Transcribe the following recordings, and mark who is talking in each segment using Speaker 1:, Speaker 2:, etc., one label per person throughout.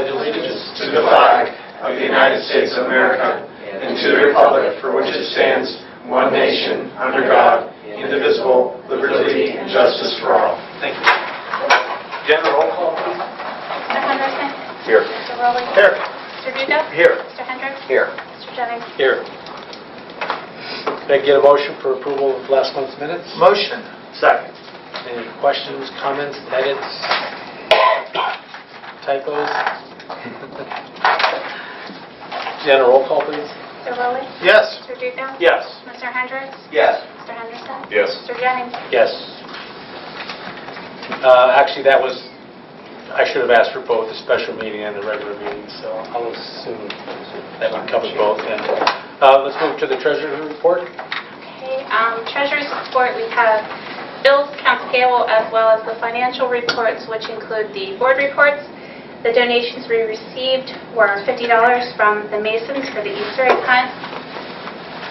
Speaker 1: pledge allegiance
Speaker 2: to the flag of the United States of America and to the republic for which it stands, one nation, under God, indivisible, liberty and justice for all.
Speaker 1: Thank you. General roll call, please.
Speaker 3: Mr. Henderson?
Speaker 1: Here.
Speaker 3: Mr. Rowley?
Speaker 1: Here.
Speaker 3: Mr. Duda?
Speaker 1: Here.
Speaker 3: Mr. Hendricks?
Speaker 1: Here.
Speaker 3: Mr. Jennings?
Speaker 1: Here. Can I get a motion for approval of last month's minutes?
Speaker 2: Motion.
Speaker 1: Second. Any questions, comments, edits, typos? General roll call, please.
Speaker 3: Mr. Rowley?
Speaker 2: Yes.
Speaker 3: Mr. Duda?
Speaker 1: Yes.
Speaker 3: Mr. Hendricks?
Speaker 2: Yes.
Speaker 3: Mr. Henderson?
Speaker 2: Yes.
Speaker 3: Mr. Jennings?
Speaker 1: Yes. Actually, I should have asked for both the special meeting and the regular meeting, so I'll assume that would cover both. And let's move to the treasurer's report.
Speaker 3: Okay, treasurer's report, we have bills, accounts payable, as well as the financial reports, which include the board reports. The donations we received were $50 from the Masons for the Easter egg hunt,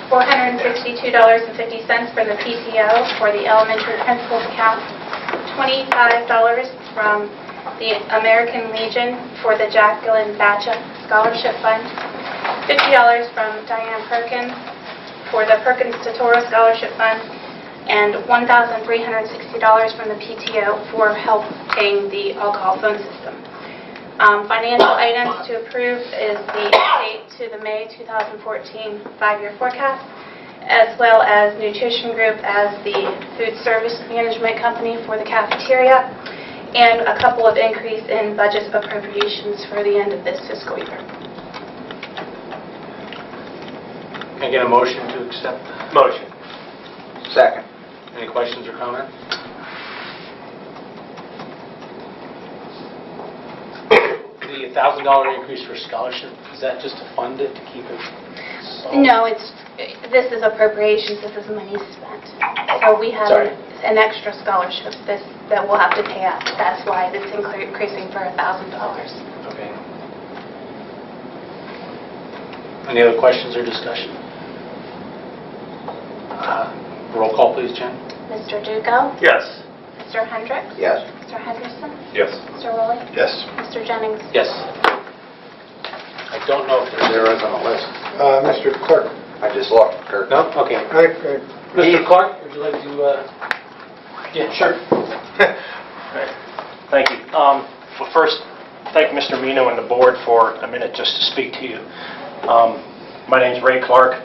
Speaker 3: $462.50 from the PTO for the elementary principal's account, $25 from the American Legion for the Jacqueline Batcha Scholarship Fund, $50 from Diane Perkins for the Perkins Totoro Scholarship Fund, and $1,360 from the PTO for help paying the alcohol phone system. Financial items to approve is the update to the May 2014 5-year forecast, as well as Nutrition Group as the food service management company for the cafeteria, and a couple of increase in budget appropriations for the end of this fiscal year.
Speaker 1: Can I get a motion to accept?
Speaker 2: Motion. Second.
Speaker 1: Any questions or comments? The $1,000 increase for scholarship, is that just to fund it, to keep it solid?
Speaker 3: No, this is appropriations. This is money spent. So we have an extra scholarship that we'll have to pay out. That's why it's increasing for $1,000.
Speaker 1: Okay. Any other questions or discussion? Roll call, please, Jen.
Speaker 3: Mr. Dugo?
Speaker 2: Yes.
Speaker 3: Mr. Hendricks?
Speaker 2: Yes.
Speaker 3: Mr. Henderson?
Speaker 2: Yes.
Speaker 3: Mr. Rowley?
Speaker 2: Yes.
Speaker 3: Mr. Jennings?
Speaker 1: Yes. I don't know if
Speaker 2: There is on the list.
Speaker 4: Mr. Clerk.
Speaker 2: I just looked, Kurt.
Speaker 1: No? Okay. Mr. Clark, would you like to... Yeah, sure.
Speaker 5: Thank you. Well, first, thank Mr. Mino and the board for a minute just to speak to you. My name's Ray Clark.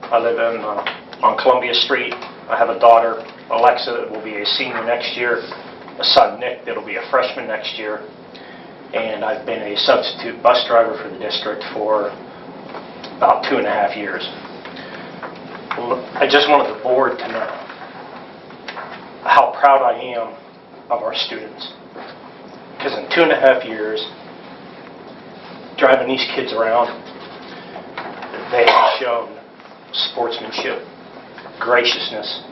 Speaker 5: I live on Columbia Street. I have a daughter, Alexa, that will be a senior next year, a son, Nick, that will be a freshman next year, and I've been a substitute bus driver for the district for about 2.5 years. I just wanted the board to know how proud I am of our students, because in 2.5 years, driving these kids around, they have shown sportsmanship, graciousness,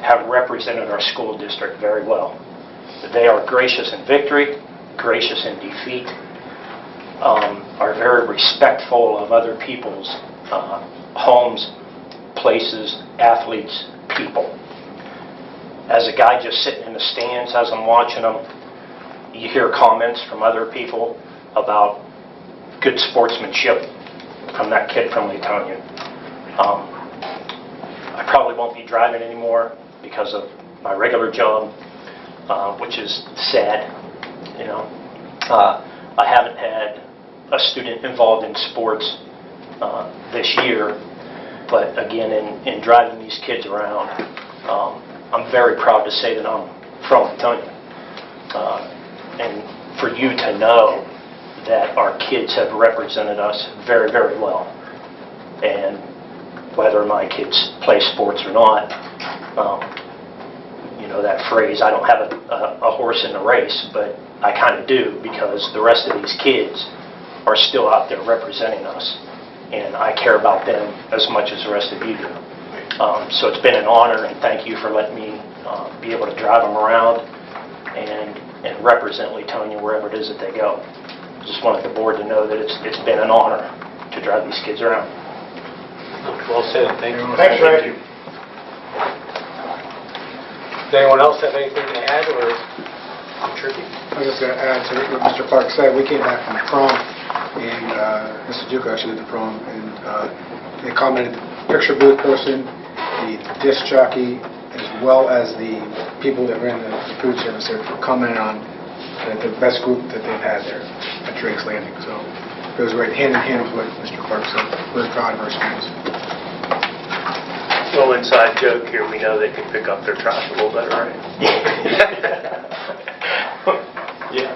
Speaker 5: have represented our school district very well. They are gracious in victory, gracious in defeat, are very respectful of other people's homes, places, athletes, people. As a guy just sitting in the stands as I'm watching them, you hear comments from other people about good sportsmanship from that kid from Leetonia. I probably won't be driving anymore because of my regular job, which is sad. You know, I haven't had a student involved in sports this year, but again, in driving these kids around, I'm very proud to say that I'm from Leetonia. And for you to know that our kids have represented us very, very well. And whether my kids play sports or not, you know that phrase, I don't have a horse in the race, but I kind of do, because the rest of these kids are still out there representing us, and I care about them as much as the rest of you do. So it's been an honor, and thank you for letting me be able to drive them around and represent Leetonia wherever it is that they go. Just wanted the board to know that it's been an honor to drive these kids around.
Speaker 1: Well said. Thank you.
Speaker 4: Thanks, Ray.
Speaker 1: Does anyone else have anything to add, or Turkey?
Speaker 4: I was just going to add to what Mr. Clark said. We came back from prom, and Mr. Duke actually did the prom, and they commented, the picture booth person, the disc jockey, as well as the people that ran the food service there, commented on the best group that they've had there at Drake's Landing. So it was right hand in hand with what Mr. Clark said. We're proud of our students.
Speaker 6: Little inside joke here, we know they can pick up their trash a little better, right?
Speaker 5: Yeah.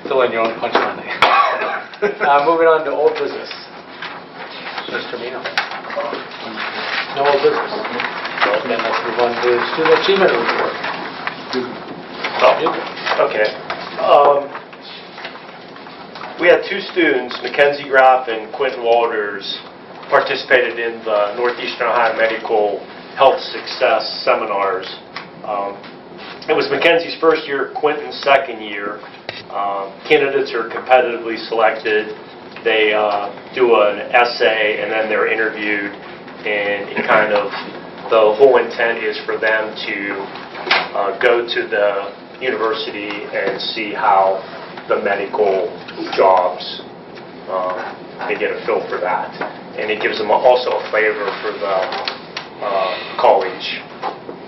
Speaker 1: Fill in your own punchline. Moving on to old business. Mr. Mino. No old business. Well, then let's move on to student achievement report.
Speaker 6: Okay. We had two students, Mackenzie Graff and Quentin Walters, participated in the Northeastern Ohio Medical Health Success Seminars. It was Mackenzie's first year, Quentin's second year. Candidates are competitively selected. They do an essay and then they're interviewed, and it kind of, the whole intent is for them to go to the university and see how the medical jobs, they get a feel for that. And it gives them also a flavor for the college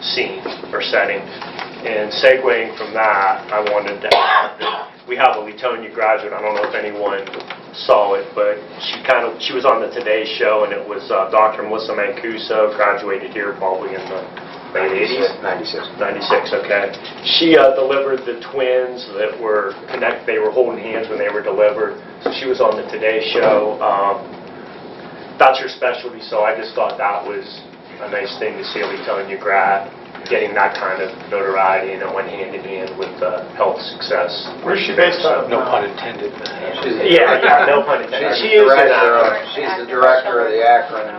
Speaker 6: scene or setting. And segueing from that, I wanted to add that we have a Leetonia graduate. I don't know if anyone saw it, but she was on the Today Show, and it was Dr. Melissa Mancuso, graduated here probably in the late 80s? 96, okay. She delivered the twins that were they were holding hands when they were delivered. So she was on the Today Show. That's her specialty, so I just thought that was a nice thing to see a Leetonia grad getting that kind of notoriety, and it went hand in hand with health success.
Speaker 2: Where's she based out of?
Speaker 1: No pun intended.
Speaker 6: Yeah, no pun intended. She is
Speaker 7: She's the director of the Akron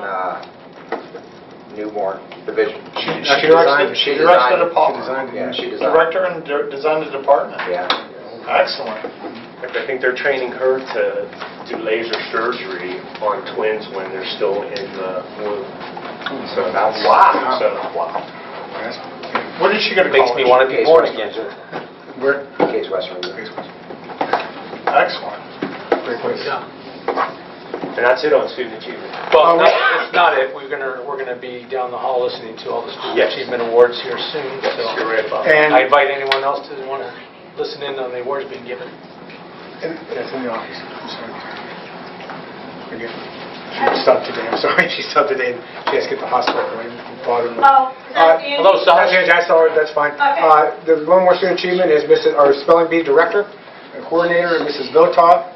Speaker 7: Newborn Division.
Speaker 2: She directs the department.
Speaker 7: Yeah, she designed.
Speaker 2: Director and designed the department.
Speaker 7: Yeah.
Speaker 2: Excellent.
Speaker 6: I think they're training her to do laser surgery on twins when they're still in the womb. So that's
Speaker 2: Wow.
Speaker 6: wow.
Speaker 2: Where did she go to college?
Speaker 1: Makes me want to be
Speaker 7: Case
Speaker 1: born
Speaker 7: Western
Speaker 1: again.
Speaker 7: Reserve.
Speaker 4: Where?
Speaker 7: Case Western Reserve.
Speaker 2: Excellent.
Speaker 4: Great place.
Speaker 1: Yeah.
Speaker 6: And that's it on student achievement.
Speaker 1: Well, it's not it. We're gonna be down the hall listening to all the student
Speaker 6: Yes.
Speaker 1: achievement awards here soon.
Speaker 6: Yes,
Speaker 1: So
Speaker 6: you're right about that.
Speaker 4: And
Speaker 1: I invite anyone else to want to listen in on the awards being given.
Speaker 4: that's in the office. I'm sorry. Again. She stopped today. I'm sorry. She stopped today. She has to get to the hospital. Right? Bottom.
Speaker 3: Oh, is that you?
Speaker 1: Hello, Saj.
Speaker 4: I saw her. That's fine.
Speaker 3: Okay.
Speaker 4: There's one more student achievement is our spelling bee director and coordinator, Mrs. Votov,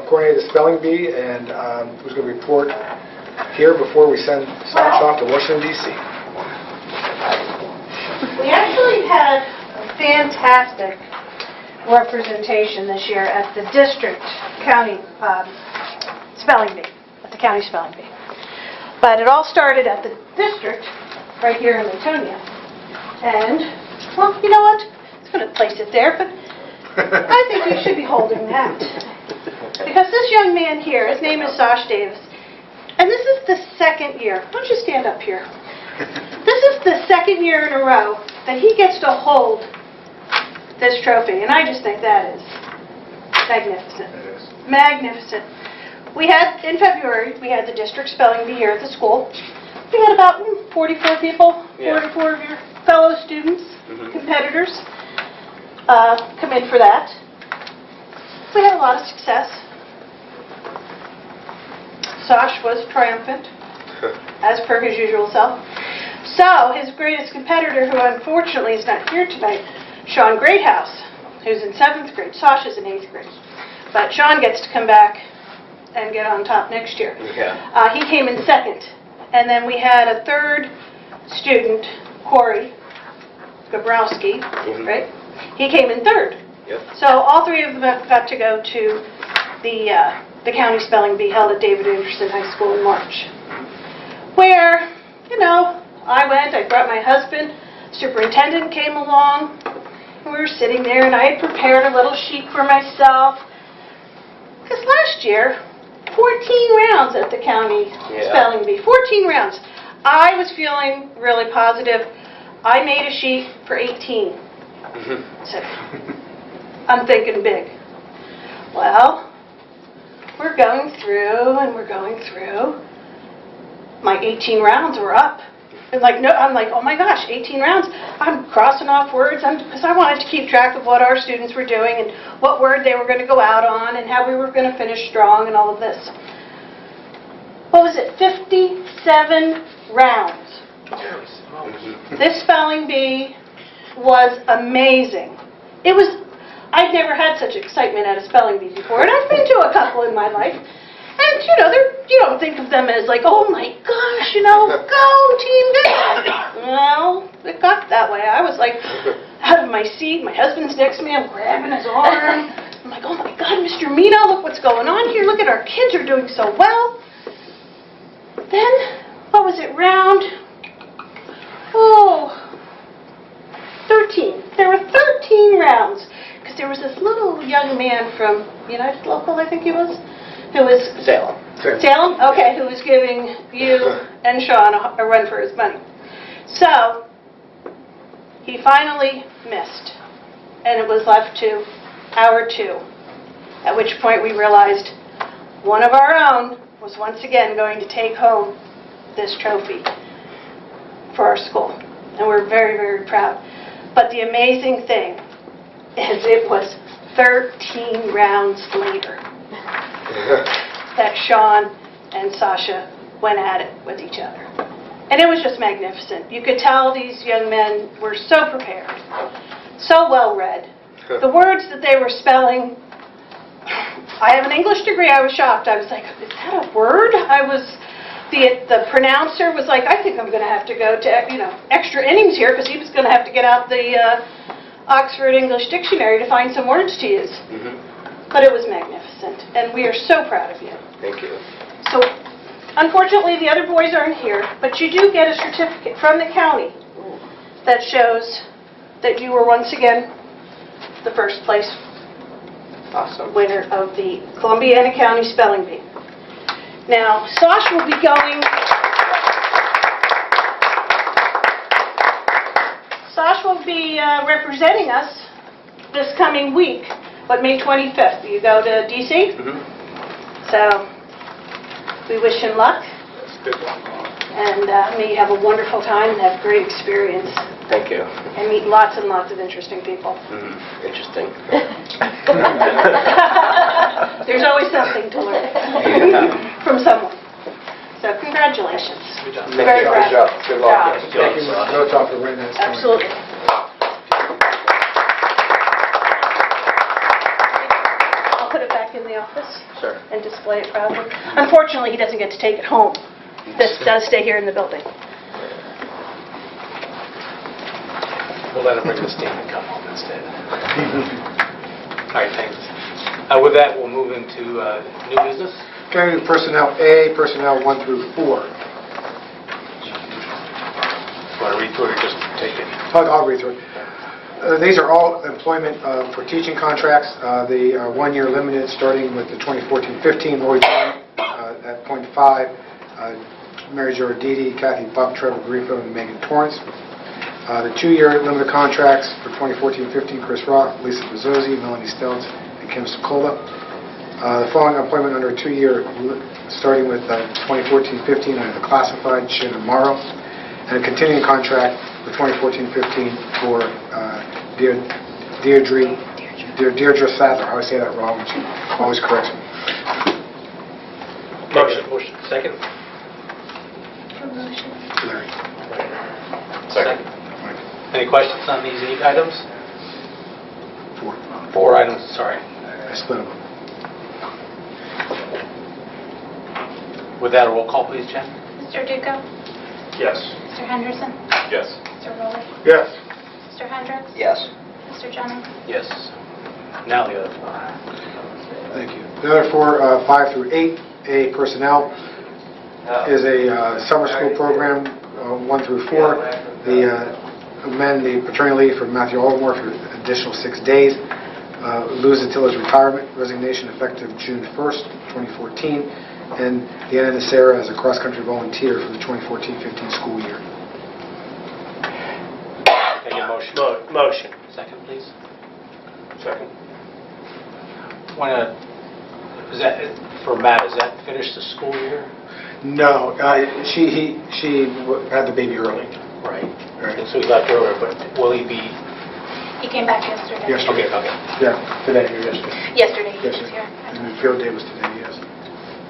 Speaker 4: coordinated the spelling bee, and was going to report here before we send Saj off to Washington, D.C.
Speaker 8: We actually had a fantastic representation this year at the district county spelling bee, at the county spelling bee. But it all started at the district, right here in Leetonia. And, well, you know what? It's going to place it there, but I think we should be holding that. Because this young man here, his name is Sash Davis, and this is the second year. Why don't you stand up here? This is the second year in a row that he gets to hold this trophy, and I just think that is magnificent.
Speaker 4: It is.
Speaker 8: Magnificent. We had, in February, we had the district spelling bee here at the school. We had about 44 people, 44 of your fellow students, competitors, come in for that. We had a lot of success. Sash was triumphant, as per his usual self. So, his greatest competitor, who unfortunately is not here tonight, Sean Greathouse, who's in 7th grade. Sash is in 8th grade. But Sean gets to come back and get on top next year.
Speaker 6: Yeah.
Speaker 8: He came in second. And then we had a third student, Corey Gabrowski, right? He came in third.
Speaker 6: Yep.
Speaker 8: So all three of them got to go to the county spelling bee held at David Anderson High School in March. Where, you know, I went, I brought my husband, superintendent came along, and we were sitting there, and I had prepared a little sheet for myself. Because last year, 14 rounds at the county spelling bee, 14 rounds. I was feeling really positive. I made a sheet for 18. So, I'm thinking big. Well, we're going through and we're going through. My 18 rounds were up. And like, no, I'm like, oh my gosh, 18 rounds. I'm crossing off words because I wanted to keep track of what our students were doing and what word they were going to go out on and how we were going to finish strong and all of this. What was it? 57 rounds. This spelling bee was amazing. It was, I'd never had such excitement at a spelling bee before, and I've been to a couple in my life. And, you know, you don't think of them as like, oh my gosh, you know, go team good. Well, it got that way. I was like out of my seat. My husband's next to me. I'm grabbing his arm. I'm like, oh my God, Mr. Mino, look what's going on here. Look at our kids are doing so well. Then, what was it, round? 13. There were 13 rounds. Because there was this little young man from United Local, I think he was, who was...
Speaker 7: Salem.
Speaker 8: Salem? Okay, who was giving you and Sean a run for his money. So, he finally missed. And it was left to hour 2. At which point we realized one of our own was once again going to take home this trophy for our school. And we're very, very proud. But the amazing thing is it was 13 rounds later that Sean and Sasha went at it with each other. And it was just magnificent. You could tell these young men were so prepared, so well read. The words that they were spelling, I have an English degree, I was shocked. I was like, is that a word? The pronouncer was like, I think I'm going to have to go to extra innings here because he was going to have to get out the Oxford English Dictionary to find some words to use. But it was magnificent, and we are so proud of you.
Speaker 7: Thank you.
Speaker 8: So, unfortunately, the other boys aren't here, but you do get a certificate from the county that shows that you were once again the first place winner of the Columbiana County Spelling Bee. Now, Sash will be going... Sash will be representing us this coming week, but May 25th. You go to D.C.? So, we wish him luck. And may you have a wonderful time and have great experience.
Speaker 7: Thank you.
Speaker 8: And meet lots and lots of interesting people.
Speaker 7: Interesting.
Speaker 8: There's always something to learn from someone. So congratulations.
Speaker 1: Good job.
Speaker 8: Very proud.
Speaker 7: Good job. Good luck.
Speaker 4: Thank you, Ms. Zotoff, for writing that.
Speaker 8: Absolutely. I'll put it back in the office
Speaker 7: Sure.
Speaker 8: and display it proudly. Unfortunately, he doesn't get to take it home. This does stay here in the building.
Speaker 1: We'll let him bring this team and come home instead. All right, thanks. With that, we'll move into new business.
Speaker 4: Okay, Personnel A, Personnel 1 through 4.
Speaker 1: Want to read through it or just take it?
Speaker 4: I'll read through it. These are all employment for teaching contracts. They are 1 year limited, starting with the 2014-15 Lori at .5, Mary Jo Arditi, Kathy Buck, Trevor Grifo, and Megan Torrance. The 2 year limited contracts for 2014-15, Chris Rock, Lisa Bezzosi, Melanie Stelz, and Kim Sokola. The following employment under a 2 year, starting with 2014-15 under the classified, Shannon Morrow, and a continuing contract for 2014-15 for Deirdre Sadler. I always say that wrong, she always corrects me.
Speaker 1: Motion. Second?
Speaker 4: Larry.
Speaker 1: Second. Any questions on these 8 items?
Speaker 4: 4.
Speaker 1: 4 items, sorry.
Speaker 4: I split them up.
Speaker 1: With that, a roll call, please, Jen.
Speaker 3: Mr. Duco?
Speaker 6: Yes.
Speaker 3: Mr. Henderson?
Speaker 6: Yes.
Speaker 3: Mr. Rowley?
Speaker 4: Yes.
Speaker 3: Mr. Hendricks?
Speaker 7: Yes.
Speaker 3: Mr. Jennings?
Speaker 1: Yes. Now the other 4.
Speaker 4: Thank you. The other 4, 5 through 8, A, Personnel, is a summer school program, 1 through 4. The amend the paternity leave for Matthew Aldermore for an additional 6 days. Lose until his retirement, resignation effective June 1st, 2014. And the end of Sarah as a cross-country volunteer for the 2014-15 school year.
Speaker 1: Any motion?
Speaker 6: Motion.
Speaker 1: Second, please.
Speaker 6: Second.
Speaker 1: Is that, for Matt, is that finish the school year?
Speaker 4: No, she had the baby early.
Speaker 1: Right.
Speaker 4: Right.
Speaker 1: And so he left earlier, but will he be?
Speaker 3: He came back yesterday.
Speaker 4: Yesterday.
Speaker 1: Okay.
Speaker 4: Yeah, today or yesterday.
Speaker 3: Yesterday he was
Speaker 4: Yesterday.
Speaker 3: here.
Speaker 4: And the field day was today, yes.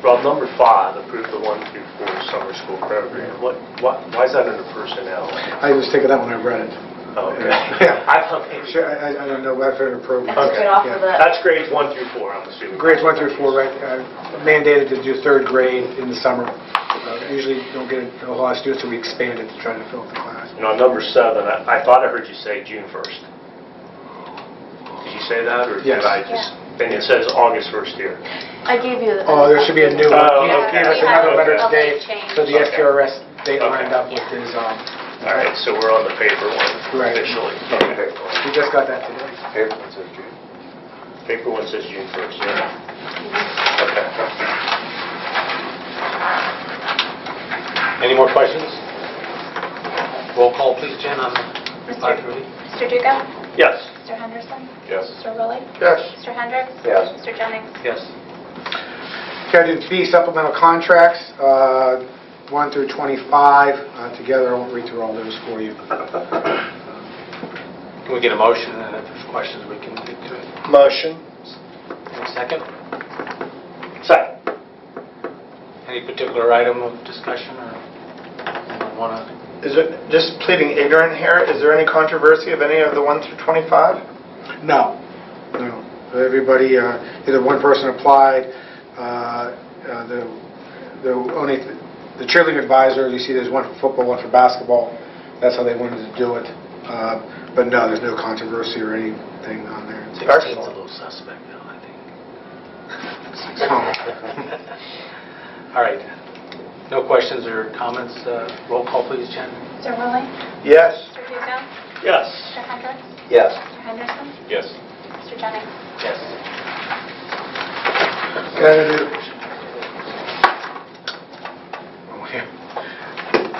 Speaker 6: Rob, number 5, approve the 1 through 4 summer school program. Why is that under personnel?
Speaker 4: I was thinking that when I read it.
Speaker 6: Oh, okay.
Speaker 4: Yeah.
Speaker 6: I thought maybe.
Speaker 4: Sure, I don't know, I've heard of program.
Speaker 3: That's
Speaker 6: Okay.
Speaker 3: good off
Speaker 4: Yeah.
Speaker 3: of the...
Speaker 6: That's grades 1 through 4, I'm assuming.
Speaker 4: Grades 1 through 4, right, mandated to do third grade in the summer. Usually don't get a whole lot of students, so we expand it to try to fill up the class.
Speaker 6: And on number 7, I thought I heard you say June 1st. Did you say that, or did
Speaker 4: Yes.
Speaker 6: I just? And it says August 1st here.
Speaker 3: I gave you the...
Speaker 4: Oh, there should be a new one.
Speaker 6: Oh,
Speaker 4: He
Speaker 6: okay.
Speaker 4: gave us
Speaker 3: We have
Speaker 4: another letter
Speaker 3: a
Speaker 4: today,
Speaker 3: late change.
Speaker 4: so the
Speaker 6: Okay.
Speaker 4: SQRS date
Speaker 6: Okay.
Speaker 4: lined up with his,
Speaker 6: All right, so we're on the paper one
Speaker 4: Right.
Speaker 6: officially.
Speaker 7: Okay.
Speaker 4: we just got that today.
Speaker 7: Paper one says June.
Speaker 6: Paper one says June 1st, yeah. Okay.
Speaker 1: Any more questions? Roll call, please, Jen, on
Speaker 3: Mr.
Speaker 1: 5 through 8.
Speaker 3: Mr. Duca?
Speaker 6: Yes.
Speaker 3: Mr. Henderson?
Speaker 6: Yes.
Speaker 3: Mr. Rowley?
Speaker 6: Yes.
Speaker 3: Mr. Hendricks?
Speaker 7: Yes.
Speaker 3: Mr. Jennings?
Speaker 1: Yes.
Speaker 4: Okay, I did B, supplemental contracts, 1 through 25. Together, I won't read through all those for you.
Speaker 1: Can we get a motion, and if there's questions, we can get to it.
Speaker 6: Motion.
Speaker 1: Any second?
Speaker 6: Second.
Speaker 1: Any particular item of discussion, or anyone want to?
Speaker 2: Is it just pleading ignorant here? Is there any controversy of any of the 1 through 25?
Speaker 4: No, no. Everybody, either one person applied, the cheerleading advisor, you see there's one for football, one for basketball. That's how they wanted to do it. But no, there's no controversy or anything on there.
Speaker 1: 16's a little suspect, though, I think. All right. No questions or comments. Roll call, please, Jen.
Speaker 3: Mr. Rowley?
Speaker 2: Yes.
Speaker 3: Mr. Duca?
Speaker 6: Yes.
Speaker 3: Mr. Hendricks?
Speaker 7: Yes.
Speaker 3: Mr. Henderson?
Speaker 6: Yes.
Speaker 3: Mr. Jennings?
Speaker 1: Yes.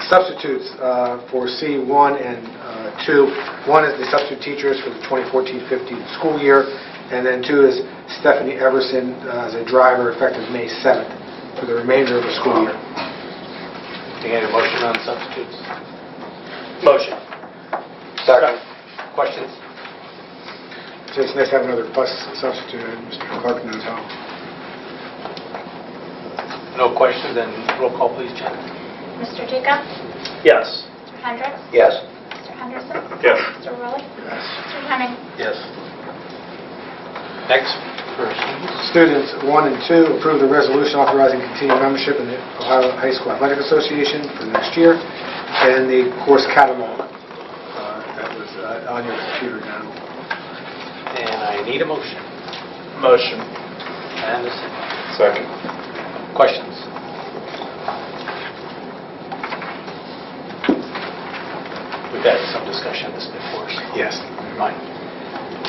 Speaker 4: Substitutes for C1 and 2. One is the substitute teachers for the 2014-15 school year, and then 2 is Stephanie Everson as a driver effective May 7th for the remainder of the school year.
Speaker 1: Can I get a motion on substitutes?
Speaker 6: Motion.
Speaker 7: Second.
Speaker 1: Questions?
Speaker 4: So it's nice to have another bus substitute, and Mr. Clark knows how.
Speaker 1: No questions, then roll call, please, Jen.
Speaker 3: Mr. Duca?
Speaker 6: Yes.
Speaker 3: Mr. Hendricks?
Speaker 7: Yes.
Speaker 3: Mr. Henderson?
Speaker 6: Yes.
Speaker 3: Mr. Rowley? Mr. Jennings?
Speaker 1: Yes. Next person.
Speaker 4: Students 1 and 2 approve the resolution authorizing continued membership in the Ohio High School Athletic Association for the next year, and the course catalog that was on your computer now.
Speaker 1: And I need a motion.
Speaker 2: Motion.
Speaker 1: And a second.
Speaker 2: Second.
Speaker 1: Questions? We've had some discussion on this before, so
Speaker 4: Yes.
Speaker 1: never mind.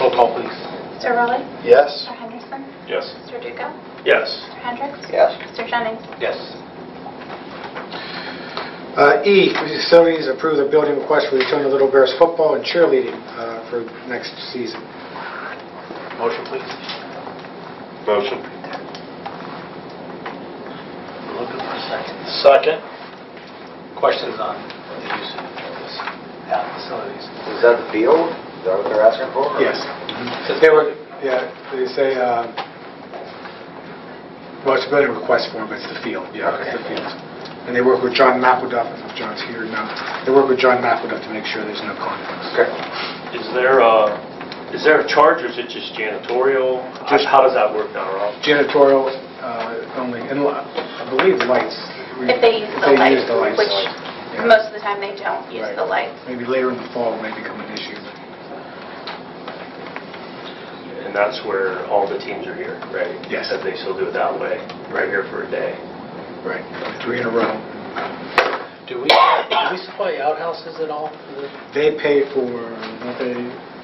Speaker 1: Roll call, please.
Speaker 3: Mr. Rowley?
Speaker 2: Yes.
Speaker 3: Mr. Henderson?
Speaker 6: Yes.
Speaker 3: Mr. Duca?
Speaker 6: Yes.
Speaker 3: Mr. Hendricks?
Speaker 7: Yes.
Speaker 3: Mr. Jennings?
Speaker 1: Yes.
Speaker 4: E, facilities approve the building request for Leetonia Little Bears football and cheerleading for next season.
Speaker 1: Motion, please.
Speaker 6: Motion.
Speaker 1: We're looking for a second.
Speaker 6: Second.
Speaker 1: Questions on the use of this facilities?
Speaker 7: Is that the field? Is that what they're asking for?
Speaker 4: Yes. They were, yeah, they say, well, it's a building request form, but it's the field. Yeah, it's the field. And they work with John Mapleduff, I don't know if John's here now. They work with John Mapleduff to make sure there's no conflicts.
Speaker 7: Okay.
Speaker 6: Is there a charge, or is it just janitorial? How does that work now, Rob?
Speaker 4: Janitorial only, and I believe lights.
Speaker 3: If they use the lights, which
Speaker 4: Yeah.
Speaker 3: most of the time they don't use
Speaker 4: Right.
Speaker 3: the lights.
Speaker 4: Maybe later in the fall may become an issue.
Speaker 6: And that's where all the teams are here, right?
Speaker 4: Yes.
Speaker 6: That they still do it that way, right here for a day.
Speaker 4: Right. 3 in a row.
Speaker 1: Do we supply outhouses at all?
Speaker 4: They pay for, don't they,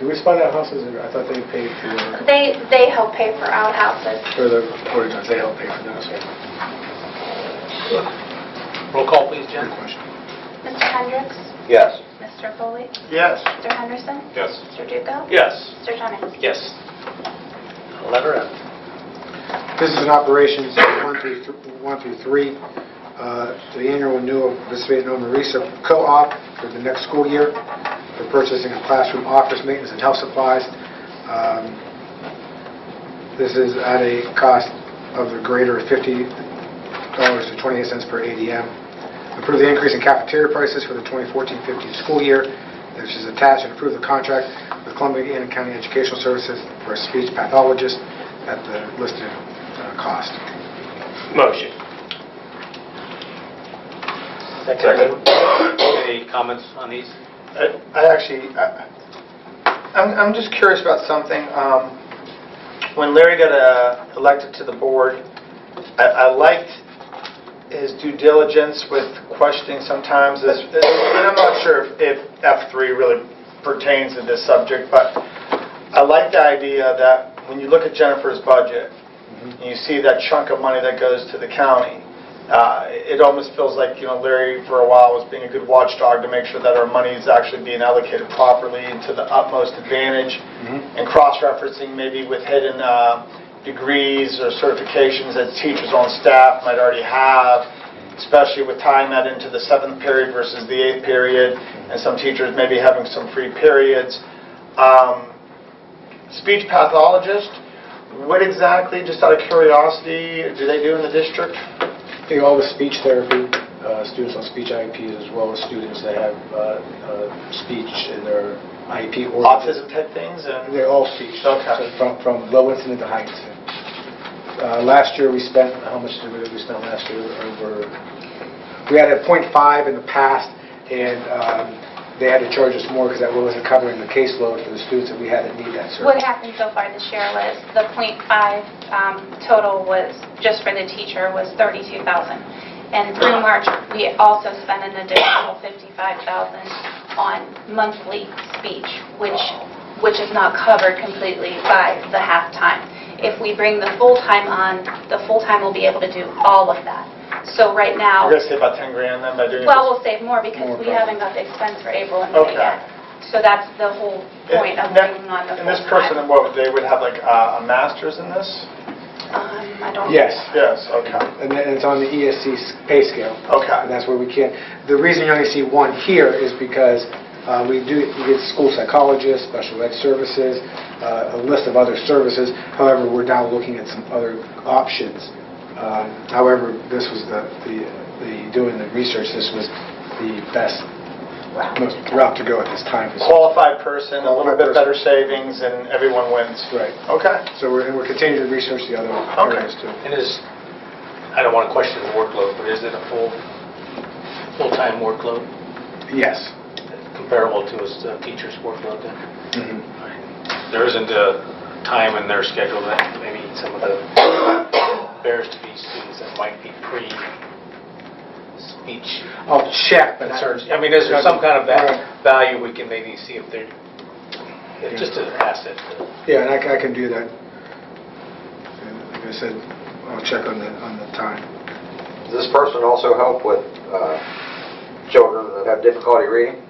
Speaker 4: do we spot outhouses? Or I thought they paid for
Speaker 3: They help pay for outhouses.
Speaker 4: the porta johns. They help pay for those.
Speaker 1: Roll call, please, Jen.
Speaker 4: Good question.
Speaker 3: Mr. Hendricks?
Speaker 7: Yes.
Speaker 3: Mr. Foley?
Speaker 2: Yes.
Speaker 3: Mr. Henderson?
Speaker 6: Yes.
Speaker 3: Mr. Duco?
Speaker 6: Yes.
Speaker 3: Mr. Jennings?
Speaker 1: Yes. Letter F.
Speaker 4: This is in operations 1 through 3. The annual renewal of Participate No Marisa Co-op for the next school year for purchasing of classroom office maintenance and health supplies. This is at a cost of the greater of $50.28 per ADM. Approve the increase in cafeteria prices for the 2014-15 school year, which is attached, and approve the contract with Columbia County Educational Services for a speech pathologist at the listed cost.
Speaker 6: Motion.
Speaker 1: Second. Any comments on these?
Speaker 2: I'm just curious about something. When Larry got elected to the board, I liked his due diligence with questioning sometimes. And I'm not sure if F3 really pertains to this subject, but I like the idea that when you look at Jennifer's budget, and you see that chunk of money that goes to the county, it almost feels like, Larry for a while was being a good watchdog to make sure that our money is actually being allocated properly and to the utmost advantage, and cross-referencing maybe with hidden degrees or certifications that teachers on staff might already have, especially with tying that into the 7th period versus the 8th period, and some teachers maybe having some free periods. Speech pathologist, what exactly, just out of curiosity, do they do in the district?
Speaker 4: All the speech therapy, students on speech IEPs, as well as students that have speech in their IEP or
Speaker 2: Autism type things?
Speaker 4: They're all speech,
Speaker 2: Okay.
Speaker 4: so from low incident to high incident. Last year we spent, how much did we spend last year? We had a 0.5 in the past, and they had to charge us more because that wasn't covering the caseload for the students that we had that need that service.
Speaker 3: What happened so far this year was the 0.5 total was, just for the teacher, was $32,000. And through March, we also spent an additional $55,000 on monthly speech, which is not covered completely by the half-time. If we bring the full-time on, the full-time will be able to do all of that. So right now,
Speaker 2: We're going to save about 10 grand then by doing
Speaker 3: well,
Speaker 2: this?
Speaker 3: we'll save more because we haven't got the expense for April and
Speaker 2: Okay.
Speaker 3: May yet. So that's the whole point of bringing on the
Speaker 2: And this person,
Speaker 3: full-time.
Speaker 2: they would have like a master's in this?
Speaker 3: I don't.
Speaker 4: Yes.
Speaker 2: Yes, okay.
Speaker 4: And then it's on the ESC pay scale.
Speaker 2: Okay.
Speaker 4: And that's where we can. The reason you only see one here is because we get school psychologists, special ed services, a list of other services. However, we're now looking at some other options. However, this was doing the research. This was the best route to go at this time.
Speaker 2: Qualified person, a little bit better savings, and everyone wins.
Speaker 4: Right.
Speaker 2: Okay.
Speaker 4: So we're continuing to research the other areas too.
Speaker 1: And I don't want to question the workload, but is it a full-time workload
Speaker 4: Yes.
Speaker 1: comparable to a teacher's workload then?
Speaker 4: Mm-hmm.
Speaker 1: There isn't a time in their schedule that maybe some of the bears to be students that might be pre-speech
Speaker 4: I'll check, but
Speaker 1: concerns. I mean, is there some kind of value we can maybe see if they're, it's just an asset?
Speaker 4: Yeah, and I can do that. And like I said, I'll check on the time.
Speaker 7: Does this person also help with children that have difficulty reading?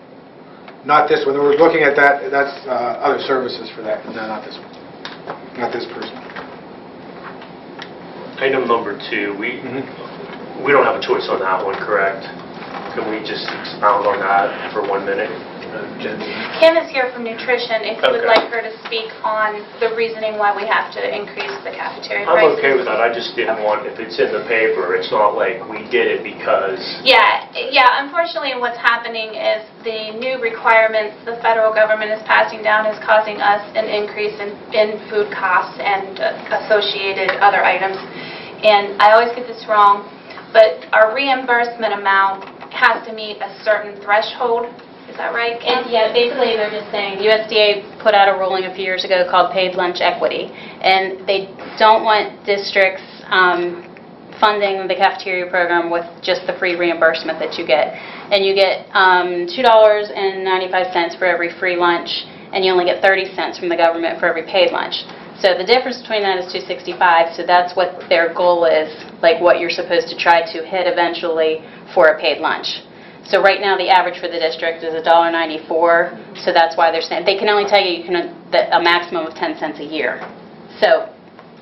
Speaker 4: Not this one. We're looking at that. That's other services for that. No, not this one. Not this person.
Speaker 6: Item number 2, we don't have a choice on that one, correct? Can we just expound on that for 1 minute?
Speaker 3: Kim is here from nutrition. If you would
Speaker 6: Okay.
Speaker 3: like her to speak on the reasoning why we have to increase the cafeteria
Speaker 6: I'm
Speaker 3: prices.
Speaker 6: okay with that. I just didn't want, if it's in the paper, it's not like we did it because...
Speaker 3: Yeah. Unfortunately, what's happening is the new requirements the federal government is passing down is causing us an increase in food costs and associated other items. And I always get this wrong, but our reimbursement amount has to meet a certain threshold. Is that right, Kim?
Speaker 9: Yeah, basically they're just saying, USDA put out a ruling a few years ago called Paid Lunch Equity, and they don't want districts funding the cafeteria program with just the free reimbursement that you get. And you get $2.95 for every free lunch, and you only get 30 cents from the government for every paid lunch. So the difference between that is $2.65, so that's what their goal is, like what you're supposed to try to hit eventually for a paid lunch. So right now, the average for the district is $1.94, so that's why they're saying, they can only tell you a maximum of 10 cents a year. So,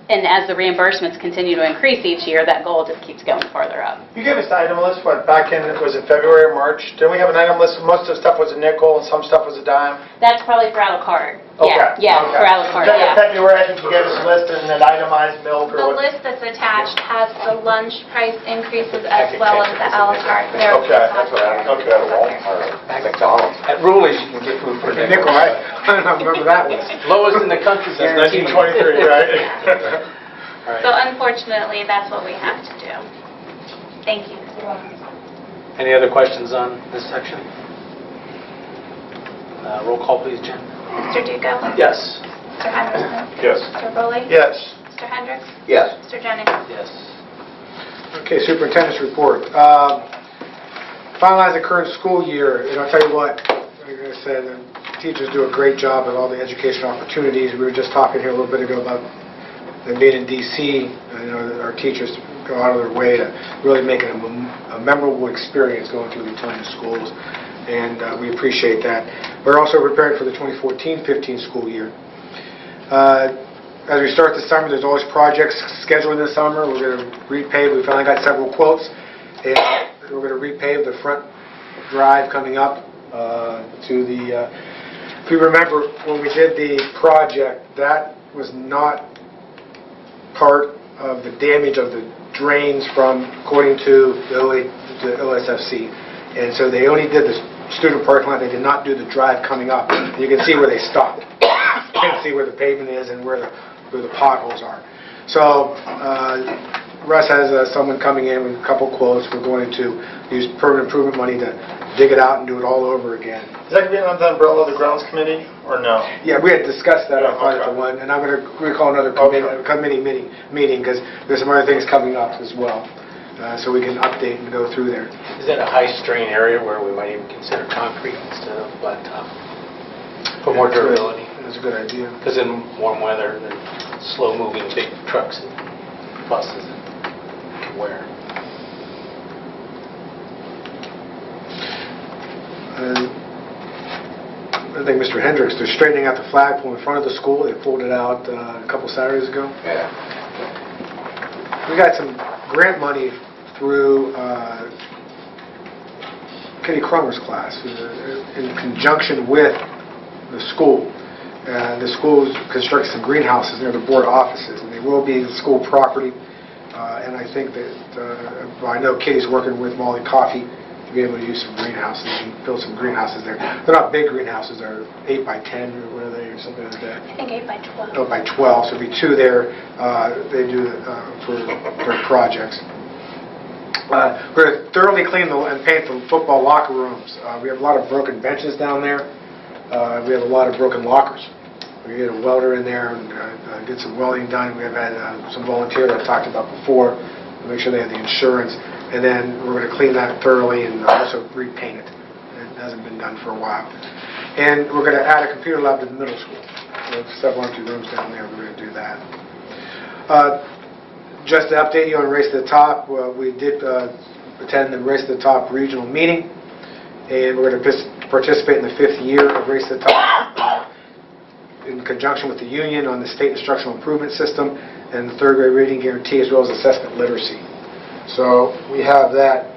Speaker 9: and as the reimbursements continue to increase each year, that goal just keeps going farther up.
Speaker 2: You gave us the item list, what, back in, was it February or March? Didn't we have an item list? Most of the stuff was a nickel and some stuff was a dime?
Speaker 9: That's probably for a la carte.
Speaker 2: Okay.
Speaker 9: Yeah,
Speaker 2: Okay.
Speaker 9: for a la carte,
Speaker 2: Then in
Speaker 9: yeah.
Speaker 2: February, I think you gave us a list and an itemized milk
Speaker 3: The
Speaker 2: or what?
Speaker 3: list that's attached has the lunch price increases as well as the a la carte. There are
Speaker 2: Okay.
Speaker 3: costs there.
Speaker 7: Okay, at McDonald's.
Speaker 1: At Ruley's, you can get food for a
Speaker 4: Nickel, right? I don't remember that one.
Speaker 1: Lowest in the country since
Speaker 2: 1923, right?
Speaker 3: So unfortunately, that's what we have to do. Thank you.
Speaker 1: Any other questions on this section? Roll call, please, Jen.
Speaker 3: Mr. Duco?
Speaker 1: Yes.
Speaker 3: Mr. Henderson?
Speaker 6: Yes.
Speaker 3: Mr. Rowley?
Speaker 2: Yes.
Speaker 3: Mr. Hendricks?
Speaker 7: Yes.
Speaker 3: Mr. Jennings?
Speaker 1: Yes.
Speaker 4: Okay, superintendent's report. Finalize the current school year, and I'll tell you what, like I said, the teachers do a great job with all the educational opportunities. We were just talking here a little bit ago about them being in D.C. You know, our teachers go out of their way to really make it a memorable experience going through Leetonia schools, and we appreciate that. We're also preparing for the 2014-15 school year. As we start the summer, there's always projects scheduled in the summer. We're going to repave. We finally got several quotes, and we're going to repave the front drive coming up to the... if you remember, when we did the project, that was not part of the damage of the drains from, according to the OSFC. And so they only did the student parking lot. They did not do the drive coming up. You can see where they stopped. You can see where the pavement is and where the potholes are. So Russ has someone coming in with a couple quotes. We're going to use permanent improvement money to dig it out and do it all over again.
Speaker 2: Is that going to be under the umbrella of the grounds committee or no?
Speaker 4: Yeah, we had discussed that
Speaker 2: Yeah,
Speaker 4: on Friday
Speaker 2: okay.
Speaker 4: for one, and I'm going to recall another committee meeting because there's some other things coming up as well, so we can update and go through there.
Speaker 1: Is that a high-strain area where we might even consider concrete instead of blacktop for more durability?
Speaker 4: That's a good idea.
Speaker 1: Because in warm weather, the slow-moving big trucks and buses can wear.
Speaker 4: I think Mr. Hendricks, they're straightening out the flagpole in front of the school. They pulled it out a couple Saturdays ago.
Speaker 7: Yeah.
Speaker 4: We got some grant money through Kenny Cromer's class in conjunction with the school. The school's constructing some greenhouses near the board offices, and they will be school property. And I think that, I know Kitty's working with Molly Coffey to be able to use some greenhouses and build some greenhouses there. They're not big greenhouses, they're 8 by 10 or what are they, or something like that.
Speaker 3: I think 8 by 12.
Speaker 4: 8 by 12, so there'll be 2 there. They do for projects. We're going to thoroughly clean and paint the football locker rooms. We have a lot of broken benches down there. We have a lot of broken lockers. We get a welder in there and get some welding done. We have had some volunteers I talked about before to make sure they have the insurance. And then we're going to clean that thoroughly and also repaint it. It hasn't been done for a while. And we're going to add a computer lab to the middle school. We have several empty rooms down there. We're going to do that. Just to update you on Race to the Top, we did attend the Race to the Top regional meeting. And we're going to participate in the 5th year of Race to the Top in conjunction with the union on the state instructional improvement system and the 3rd grade reading guarantee as well as assessment literacy. So we have that.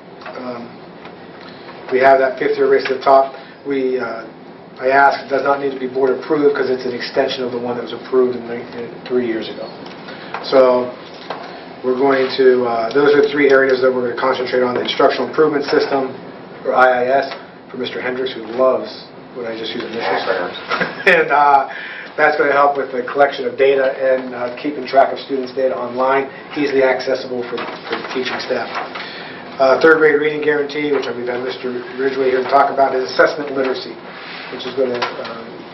Speaker 4: We have that 5th year Race to the Top. I asked, it does not need to be board approved because it's an extension of the one that was approved 3 years ago. So we're going to, those are 3 areas that we're going to concentrate on: the instructional improvement system, or IIS, for Mr. Hendricks, who loves what I just used initials for. And that's going to help with the collection of data and keeping track of students' data online, easily accessible for the teaching staff. 3rd grade reading guarantee, which we've had Mr. Ridgway here to talk about, is assessment literacy, which is going to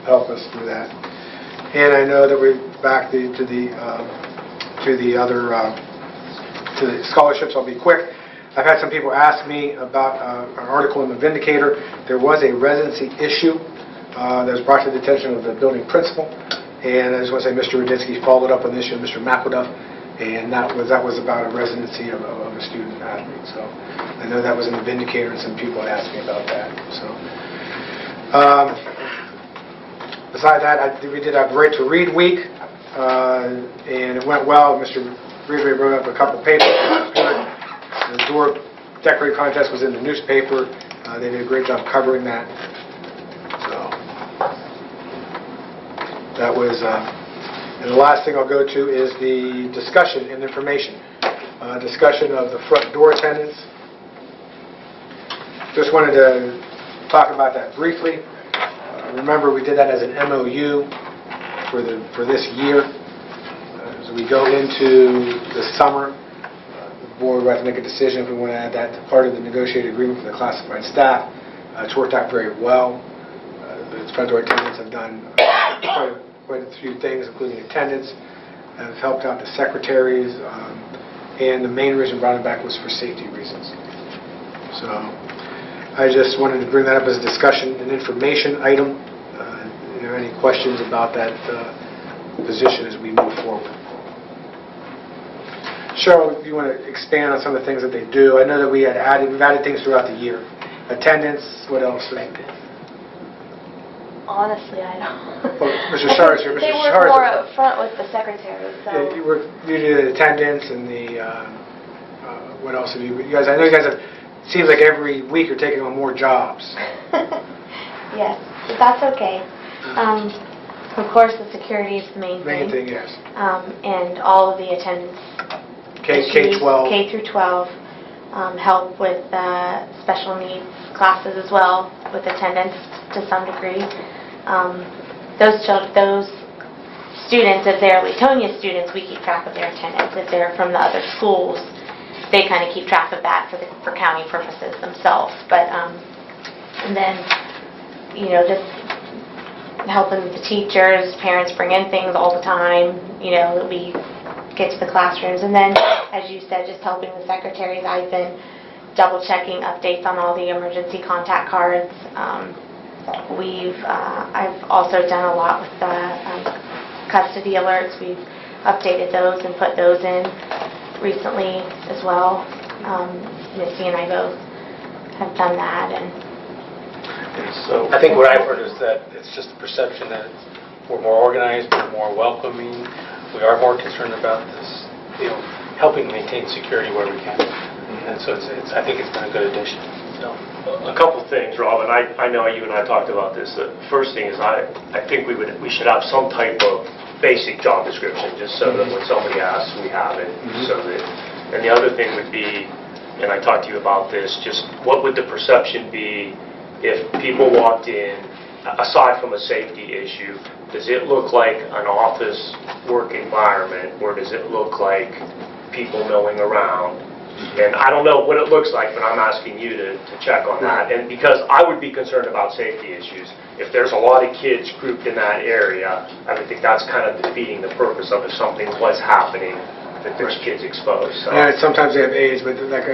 Speaker 4: help us through that. And I know that we're back to the scholarships. I'll be quick. I've had some people ask me about an article in the Vindicator. There was a residency issue that was brought to the attention of the building principal. And I just want to say Mr. Rudinsky followed up on the issue of Mr. McElduff. and that was about a residency of a student athlete. So I know that was an indicator, and some people had asked me about that. So besides that, we did have Right to Read Week, and it went well. Mr. Ridgway wrote up a couple papers. The door decorating contest was in the newspaper. They did a great job covering that. So that was, and the last thing I'll go to is the discussion and information. Discussion of the front door attendance. Just wanted to talk about that briefly. Remember, we did that as an MOU for this year. As we go into the summer, the board will have to make a decision if we want to add that to part of the negotiated agreement for the classified staff. It's worked out very well. The front door attendants have done quite a few things, including attendance, have helped out the secretaries, and the main reason brought them back was for safety reasons. So I just wanted to bring that up as a discussion and information item. Any questions about that position as we move forward? Cheryl, if you want to expand on some of the things that they do. I know that we've added things throughout the year. Attendance, what else?
Speaker 10: Honestly, I don't.
Speaker 4: Well, Mr. Shars here.
Speaker 10: They
Speaker 4: Mr.
Speaker 10: work
Speaker 4: Shars,
Speaker 10: more up front with the secretary, so.
Speaker 4: Yeah, you work usually the attendance and the what else have you guys? I know you guys have. Seems like every week you're taking on more jobs.
Speaker 10: Yes, but that's okay. Of course, the security is the main thing.
Speaker 4: Main thing, yes.
Speaker 10: And all of the attendance.
Speaker 4: K-12.
Speaker 10: K through 12. Help with special needs classes as well, with attendance to some degree. Those students, if they're Leetonia students, we keep track of their attendance. If they're from the other schools, they kind of keep track of that for county purposes themselves. But and then, just helping the teachers, parents bring in things all the time, that we get to the classrooms. And then, as you said, just helping the secretaries. I've been double checking updates on all the emergency contact cards. I've also done a lot with the custody alerts. We've updated those and put those in recently as well. Missy and I both have done that.
Speaker 1: So I think what I've heard is that it's just a perception that we're more organized, we're more welcoming, we are more concerned about this, helping maintain security where we can. And so I think it's been a good addition.
Speaker 6: A couple things, Rob, and I know you and I talked about this. The first thing is I think we should have some type of basic job description, just so that when somebody asks, we have it. And the other thing would be, and I talked to you about this, just what would the perception be if people walked in, aside from a safety issue, does it look like an office work environment, or does it look like people milling around? And I don't know what it looks like, but I'm asking you to check on that. And because I would be concerned about safety issues. If there's a lot of kids grouped in that area, I would think that's kind of defeating the purpose of if something was happening, that there's kids exposed. So.
Speaker 4: Yeah, sometimes they have aides, but like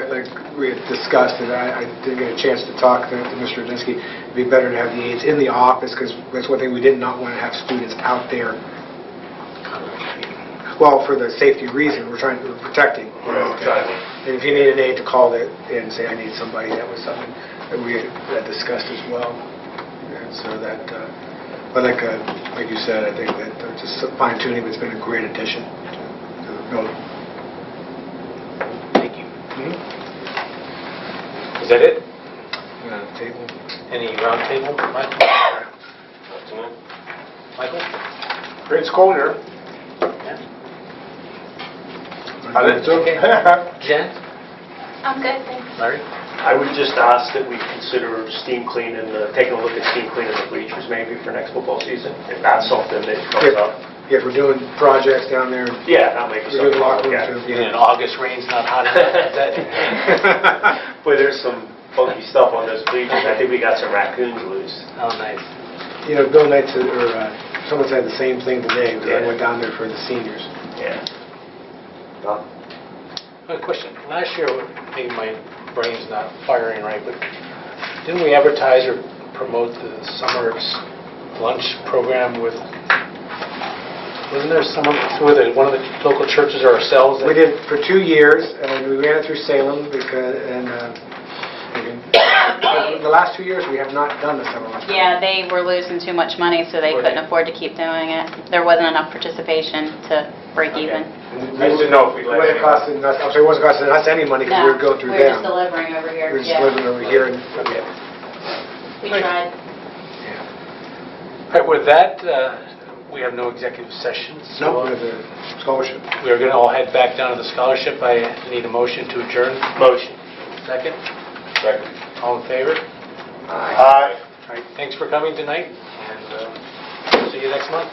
Speaker 4: we had discussed, and I didn't get a chance to talk to Mr. Radinsky, it'd be better to have the aides in the office, because that's one thing we did not want to have students out there. Well, for the safety reason, we're protecting. And if you need an aide, to call it in and say, I need somebody, that was something that we had discussed as well. And so that, but like you said, I think that just fine tuning, it's been a great addition to the building.
Speaker 1: Thank you. Is that it?
Speaker 4: Table.
Speaker 1: Any round table? Michael?
Speaker 2: Great school here.
Speaker 1: Okay. Jen?
Speaker 3: I'm good, thanks.
Speaker 1: Larry?
Speaker 6: I would just ask that we consider taking a look at steam cleaning the bleachers maybe for next football season, if that's something that comes up.
Speaker 4: If we're doing projects down there,
Speaker 6: Yeah, that might be
Speaker 4: we're
Speaker 6: something
Speaker 4: doing
Speaker 6: to
Speaker 4: locker
Speaker 6: look
Speaker 4: room
Speaker 6: at.
Speaker 4: too.
Speaker 1: In August, rain's not hot enough.
Speaker 6: Boy, there's some funky stuff on those bleachers. I think we got some raccoons loose.
Speaker 1: Oh, nice.
Speaker 4: Bill Knight said, or someone said the same thing today, when I
Speaker 6: Yeah.
Speaker 4: went down there for the seniors.
Speaker 6: Yeah.
Speaker 1: A question. Last year, maybe my brain's not firing right, but didn't we advertise or promote the summer lunch program with Wasn't there someone with one of the local churches or ourselves?
Speaker 4: We did for 2 years, and we ran it through Salem, because, the last 2 years, we have not done the summer lunch.
Speaker 9: Yeah, they were losing too much money, so they couldn't afford to keep doing it. There wasn't enough participation to break even.
Speaker 6: I just didn't know if we let
Speaker 4: It wasn't costing us, I'm sorry, it wasn't costing us any money, because we would go through
Speaker 9: we're just
Speaker 4: them.
Speaker 9: delivering over here.
Speaker 4: We're just
Speaker 9: Yeah.
Speaker 4: living over here, and,
Speaker 10: We tried.
Speaker 1: All right, with that, we have no executive sessions. so,
Speaker 4: no, we have the scholarship.
Speaker 1: We are going to all head back down to the scholarship. I need a motion to adjourn.
Speaker 6: Motion.
Speaker 1: Second?
Speaker 6: Second.
Speaker 1: All in favor?
Speaker 6: Aye.
Speaker 1: All right, thanks for coming tonight, and see you next month.